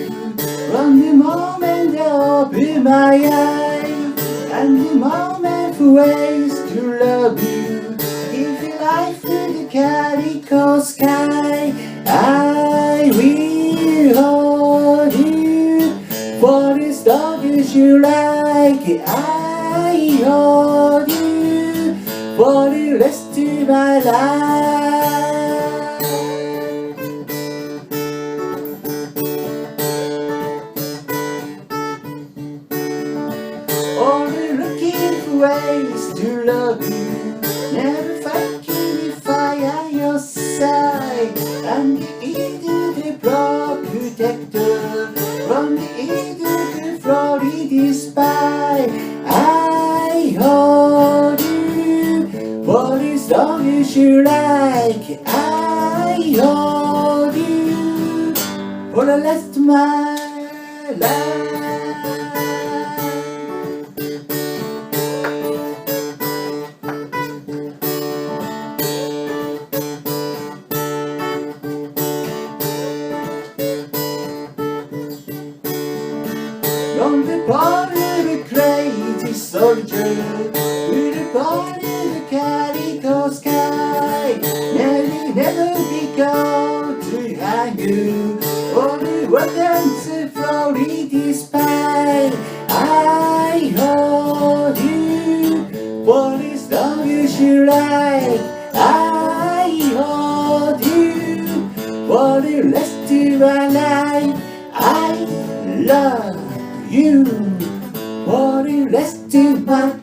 From the moment I open my eyes, and the moment for ways to love you, give you life to the Calico sky. I will hold you for as long as you like. I hold you for the rest of my life.Only looking for ways to love you, never fighting the fire at your side. And the eagle, the broad protector, from the eagle to Florida spy. I hold you for as long as you like. I hold you for the rest of my life.From the part of the crazy soldier to the part of the Calico sky, never be called to hang you for the weapons of Florida spy. I hold you for as long as you like. I hold you for the rest of my life. I love.You for the rest of my